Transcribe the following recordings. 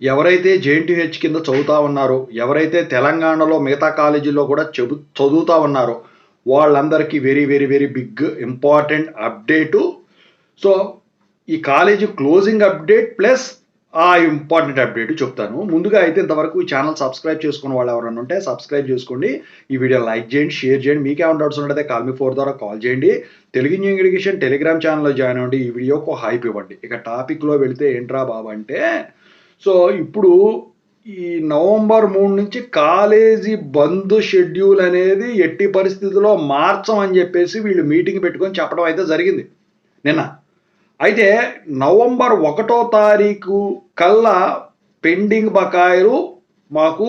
ఎవరైతే జేఎన్టీయూహెచ్ కింద చదువుతా ఉన్నారో, ఎవరైతే తెలంగాణలో మిగతా కాలేజీల్లో కూడా చదువుతా ఉన్నారో వాళ్ళందరికీ very very very big important update. So ఈ కాలేజీ క్లోజింగ్ అప్డేట్ ప్లస్ ఆ ఇంపార్టెంట్ అప్డేట్ చెప్తాను. ముందుగా అయితే ఇంతవరకు ఈ ఛానల్ సబ్స్క్రైబ్ చేసుకున్న వాళ్ళు ఎవరైనా ఉంటే సబ్స్క్రైబ్ చేసుకోండి, ఈ వీడియో లైక్ చేయండి, షేర్ చేయండి. మీకేమైనా డౌట్స్ ఉన్నట్టయితే Call Me4 ద్వారా కాల్ చేయండి. తెలుగు ఇంజనీరింగ్ ఎడ్యుకేషన్ టెలిగ్రామ్ ఛానల్లో జాయిన్ అవ్వండి. ఈ వీడియోకి ఒక హైప్ ఇవ్వండి. ఇక టాపిక్లో వెళితే ఏంట్రా బాబు అంటే, సో ఇప్పుడు ఈ నవంబర్ 3 నుంచి కాలేజీ బంద్ షెడ్యూల్ అనేది ఎట్టి పరిస్థితుల్లో మార్చమని చెప్పేసి వీళ్ళు మీటింగ్ పెట్టుకొని చెప్పడం అయితే జరిగింది నిన్న. అయితే నవంబర్ 1వ తారీఖు కల్లా పెండింగ్ బకాయిలు మాకు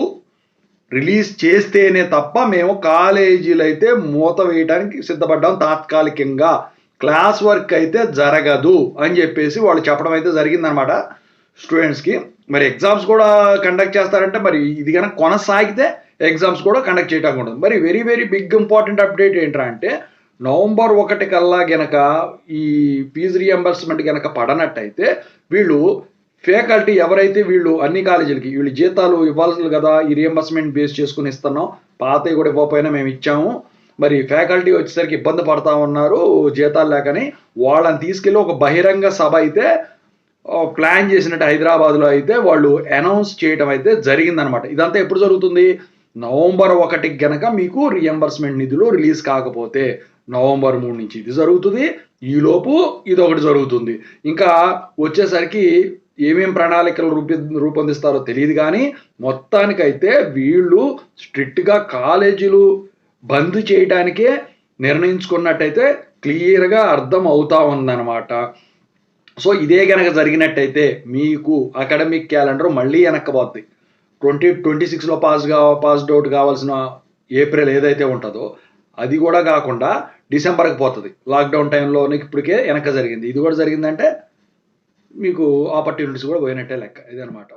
రిలీజ్ చేస్తేనే తప్ప మేము కాలేజీలు అయితే మూత వేయడానికి సిద్ధపడ్డాం, తాత్కాలికంగా క్లాస్ వర్క్ అయితే జరగదు అని చెప్పేసి వాళ్ళు చెప్పడం అయితే జరిగిందనమాట స్టూడెంట్స్కి. మరి ఎగ్జామ్స్ కూడా కండక్ట్ చేస్తారంటే మరి ఇది కనుక కొనసాగితే ఎగ్జామ్స్ కూడా కండక్ట్ చేయడానికి ఉంటుంది. మరి very very big important update ఏంట్రా అంటే, నవంబర్ 1 కల్లా గనక ఈ ఫీజు రియంబర్స్మెంట్ గనక పడనట్టయితే వీళ్ళు ఫ్యాకల్టీ ఎవరైతే వీళ్ళు అన్ని కాలేజీలకి వీళ్ళు జీతాలు ఇవ్వాల్సింది కదా, ఈ రియంబర్స్మెంట్ బేస్ చేసుకుని ఇస్తున్నాం, పాతవి కూడా ఇవ్వకపోయినా మేము ఇచ్చాము, మరి ఫ్యాకల్టీ వచ్చేసరికి ఇబ్బంది పడతా ఉన్నారు జీతాలు లేకని వాళ్ళని తీసుకెళ్ళి ఒక బహిరంగ సభ అయితే ప్లాన్ చేసినట్టు హైదరాబాద్లో అయితే వాళ్ళు అనౌన్స్ చేయడం అయితే జరిగిందనమాట. ఇదంతా ఎప్పుడు జరుగుతుంది? నవంబర్ 1కి గనక మీకు రియంబర్స్మెంట్ నిధులు రిలీజ్ కాకపోతే నవంబర్ 3 నుంచి ఇది జరుగుతుంది, ఈలోపు ఇది ఒకటి జరుగుతుంది. ఇంకా వచ్చేసరికి ఏమేం ప్రణాళికలు రూపొందిస్తారో తెలియదు, కానీ మొత్తానికైతే వీళ్ళు స్ట్రిక్ట్గా కాలేజీలు బంద్ చేయడానికే నిర్ణయించుకున్నట్టయితే క్లియర్గా అర్థం అవుతా ఉందన్నమాట. సో ఇదే కనుక జరిగినట్టయితే మీకు అకాడమిక్ క్యాలెండర్ మళ్ళీ వెనక్కిపోద్ది. 2026లో పాస్డ్ అవుట్ కావాల్సిన ఏప్రిల్ ఏదైతే ఉంటుందో అది కూడా కాకుండా డిసెంబర్కి పోతుంది. లాక్డౌన్ టైంలో ఇప్పటికే వెనక జరిగింది, ఇది కూడా జరిగిందంటే మీకు ఆపర్చునిటీస్ కూడా పోయినట్టే లెక్క. ఇదనమాట.